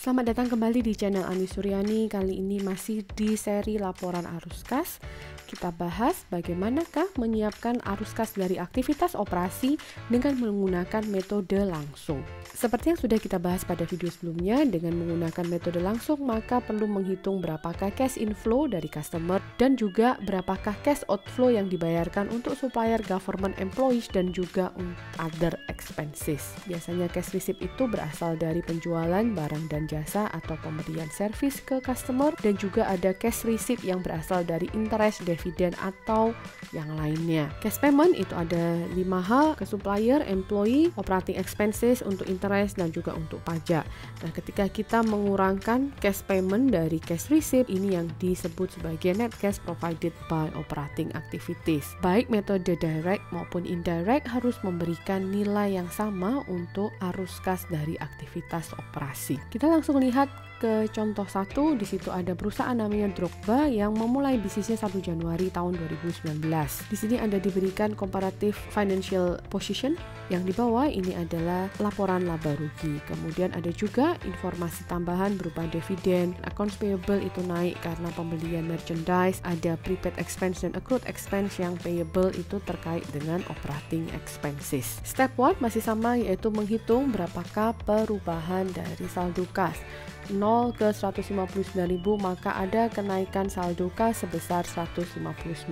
Selamat datang kembali di channel Ani Suryani. Kali ini masih di seri laporan arus kas. Kita bahas bagaimanakah menyiapkan arus kas dari aktivitas operasi dengan menggunakan metode langsung. Seperti yang sudah kita bahas pada video sebelumnya, dengan menggunakan metode langsung maka perlu menghitung berapakah cash inflow dari customer dan juga berapakah cash outflow yang dibayarkan untuk supplier, government employees, dan juga other expenses. Biasanya cash receipt itu berasal dari penjualan barang dan jasa atau pemberian servis ke customer, dan juga ada cash receipt yang berasal dari interest, dividen, atau yang lainnya. Cash payment itu ada 5 hal: ke supplier, employee, operating expenses untuk interest, dan juga untuk pajak. Nah, ketika kita mengurangkan cash payment dari cash receipt, ini yang disebut sebagai net cash provided by operating activities. Baik metode direct maupun indirect harus memberikan nilai yang sama untuk arus kas dari aktivitas operasi. Kita langsung lihat ke contoh 1. Di situ ada perusahaan namanya Drogba yang memulai bisnisnya 1 Januari tahun 2019. Di sini ada diberikan comparative financial position. Yang di bawah ini adalah laporan laba rugi. Kemudian ada juga informasi tambahan berupa dividen, accounts payable itu naik karena pembelian merchandise, ada prepaid expense dan accrued expense yang payable itu terkait dengan operating expenses. Step 1 masih sama, yaitu menghitung berapakah perubahan dari saldo kas. 0 ke 159.000, maka ada kenaikan saldo kas sebesar 159.000.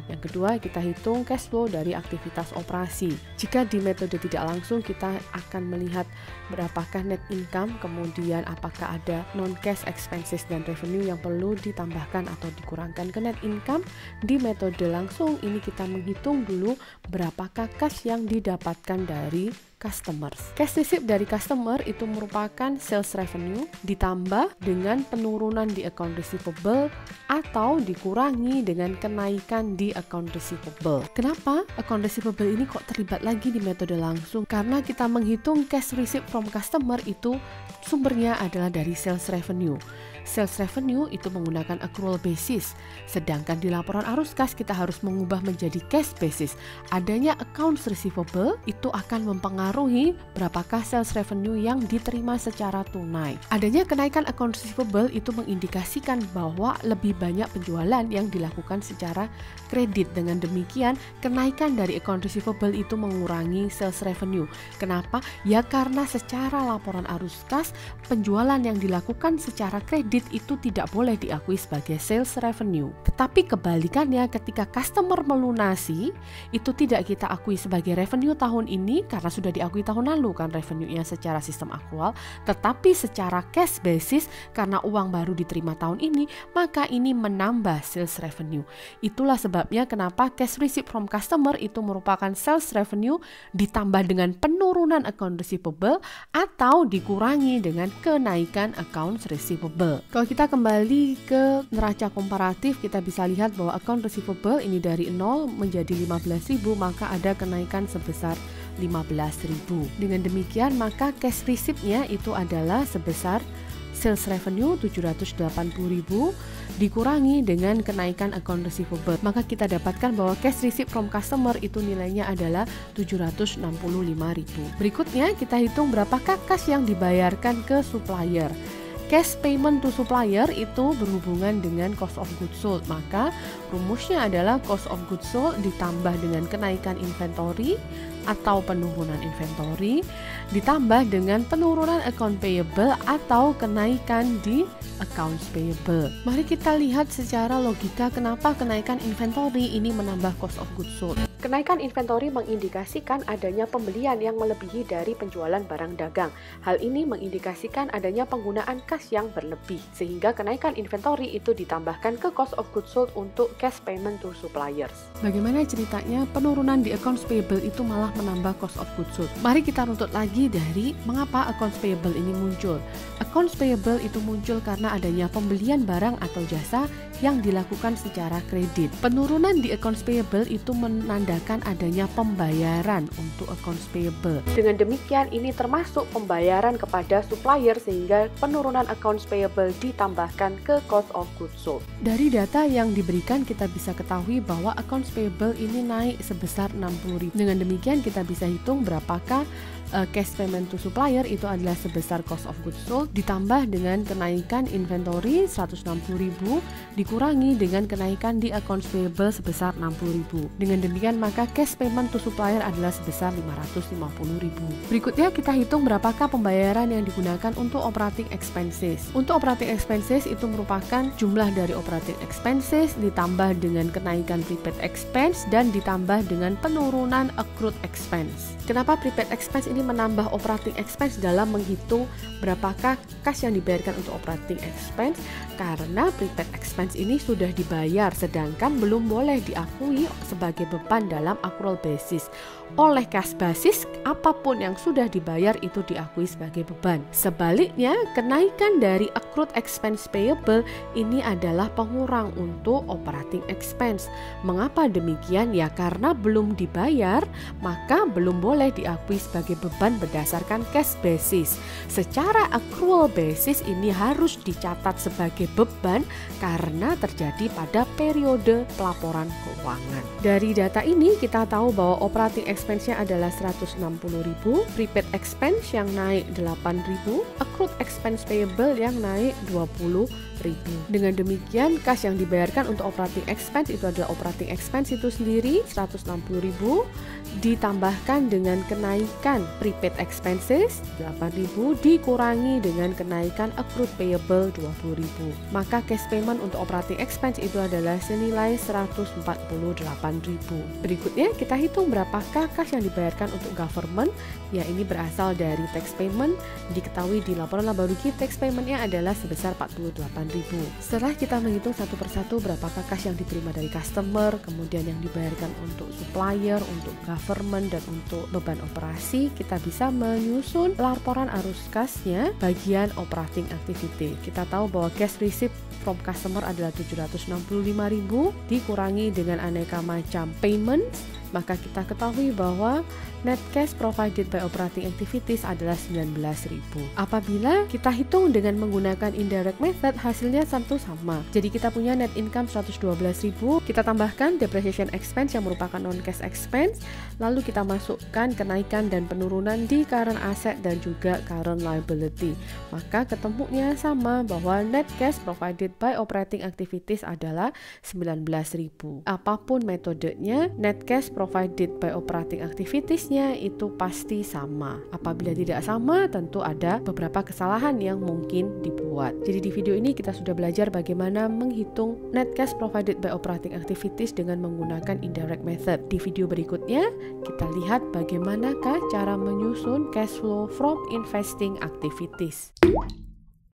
Yang kedua, kita hitung cash flow dari aktivitas operasi. Jika di metode tidak langsung, kita akan melihat berapakah net income, kemudian apakah ada non-cash expenses dan revenue yang perlu ditambahkan atau dikurangkan ke net income. Di metode langsung ini kita menghitung dulu berapakah cash yang didapatkan dari customers. Cash receipt dari customer itu merupakan sales revenue ditambah dengan penurunan di account receivable atau dikurangi dengan kenaikan di account receivable. Kenapa account receivable ini kok terlibat lagi di metode langsung? Karena kita menghitung cash receipt from customer itu sumbernya adalah dari sales revenue. Sales revenue itu menggunakan accrual basis, sedangkan di laporan arus kas kita harus mengubah menjadi cash basis. Adanya accounts receivable itu akan mempengaruhi berapakah sales revenue yang diterima secara tunai. Adanya kenaikan accounts receivable itu mengindikasikan bahwa lebih banyak penjualan yang dilakukan secara kredit. Dengan demikian, kenaikan dari account receivable itu mengurangi sales revenue. Kenapa? Ya karena secara laporan arus kas, penjualan yang dilakukan secara kredit itu tidak boleh diakui sebagai sales revenue. Tetapi kebalikannya, ketika customer melunasi, itu tidak kita akui sebagai revenue tahun ini karena sudah diakui tahun lalu kan revenue-nya secara sistem akrual, tetapi secara cash basis karena uang baru diterima tahun ini, maka ini menambah sales revenue. Itulah sebabnya kenapa cash receipt from customer itu merupakan sales revenue ditambah dengan penurunan account receivable atau dikurangi dengan kenaikan accounts receivable. Kalau kita kembali ke neraca komparatif, kita bisa lihat bahwa account receivable ini dari 0 menjadi 15.000, maka ada kenaikan sebesar 15.000. Dengan demikian, maka cash receipt-nya itu adalah sebesar sales revenue 780.000 dikurangi dengan kenaikan account receivable. Maka kita dapatkan bahwa cash receipt from customer itu nilainya adalah 765.000. Berikutnya kita hitung berapakah cash yang dibayarkan ke supplier. Cash payment to supplier itu berhubungan dengan cost of goods sold. Maka rumusnya adalah cost of goods sold ditambah dengan kenaikan inventory atau penurunan inventory ditambah dengan penurunan account payable atau kenaikan di accounts payable. Mari kita lihat secara logika kenapa kenaikan inventory ini menambah cost of goods sold. Kenaikan inventory mengindikasikan adanya pembelian yang melebihi dari penjualan barang dagang. Hal ini mengindikasikan adanya penggunaan kas yang berlebih, sehingga kenaikan inventory itu ditambahkan ke cost of goods sold untuk cash payment to suppliers. Bagaimana ceritanya penurunan di accounts payable itu malah menambah cost of goods sold? Mari kita runtut lagi dari mengapa accounts payable ini muncul. Accounts payable itu muncul karena adanya pembelian barang atau jasa yang dilakukan secara kredit. Penurunan di accounts payable itu menandakan adanya pembayaran untuk accounts payable. Dengan demikian, ini termasuk pembayaran kepada supplier sehingga penurunan accounts payable ditambahkan ke cost of goods sold. Dari data yang diberikan kita bisa ketahui bahwa accounts payable ini naik sebesar 60.000. Dengan demikian kita bisa hitung berapakah cash payment to supplier itu adalah sebesar cost of goods sold ditambah dengan kenaikan inventory 160.000 dikurangi dengan kenaikan di accounts payable sebesar 60.000. Dengan demikian maka cash payment to supplier adalah sebesar 550.000. Berikutnya kita hitung berapakah pembayaran yang digunakan untuk operating expenses. Untuk operating expenses itu merupakan jumlah dari operating expenses ditambah dengan kenaikan prepaid expense dan ditambah dengan penurunan accrued expense. Kenapa prepaid expense ini menambah operating expense dalam menghitung berapakah kas yang dibayarkan untuk operating expense? Karena prepaid expense ini sudah dibayar sedangkan belum boleh diakui sebagai beban dalam accrual basis. Oleh cash basis, apapun yang sudah dibayar itu diakui sebagai beban. Sebaliknya, kenaikan dari accrued expense payable ini adalah pengurang untuk operating expense. Mengapa demikian? Ya karena belum dibayar, maka belum boleh diakui sebagai beban berdasarkan cash basis. Secara accrual basis ini harus dicatat sebagai beban karena terjadi pada periode pelaporan keuangan. Dari data ini kita tahu bahwa operating expense-nya adalah 160.000, prepaid expense yang naik 8.000, accrued expense payable yang naik 20.000. Dengan demikian, kas yang dibayarkan untuk operating expense itu adalah operating expense itu sendiri 160.000 ditambahkan dengan kenaikan prepaid expenses 8.000 dikurangi dengan kenaikan accrued payable 20.000. Maka cash payment untuk operating expense itu adalah senilai 148.000. Berikutnya kita hitung berapakah kas yang dibayarkan untuk government. Ya ini berasal dari tax payment. Diketahui di laporan laba rugi tax paymentnya adalah sebesar 48.000. Setelah kita menghitung satu persatu berapakah kas yang diterima dari customer, kemudian yang dibayarkan untuk supplier, untuk government, dan untuk beban operasi, kita bisa menyusun laporan arus kasnya bagian operating activity. Kita tahu bahwa cash receipt from customer adalah 765.000 dikurangi dengan aneka macam payments, maka kita ketahui bahwa net cash provided by operating activities adalah 19.000. Apabila kita hitung dengan menggunakan indirect method, hasilnya tentu sama. Jadi kita punya net income 112.000, kita tambahkan depreciation expense yang merupakan non-cash expense, lalu kita masukkan kenaikan dan penurunan di current asset dan juga current liability. Maka ketemunya sama bahwa net cash provided by operating activities adalah 19.000. Apapun metodenya, net cash provided by operating activities-nya itu pasti sama. Apabila tidak sama, tentu ada beberapa kesalahan yang mungkin dibuat. Jadi di video ini kita sudah belajar bagaimana menghitung net cash provided by operating activities dengan menggunakan indirect method. Di video berikutnya, kita lihat bagaimanakah cara menyusun cash flow from investing activities.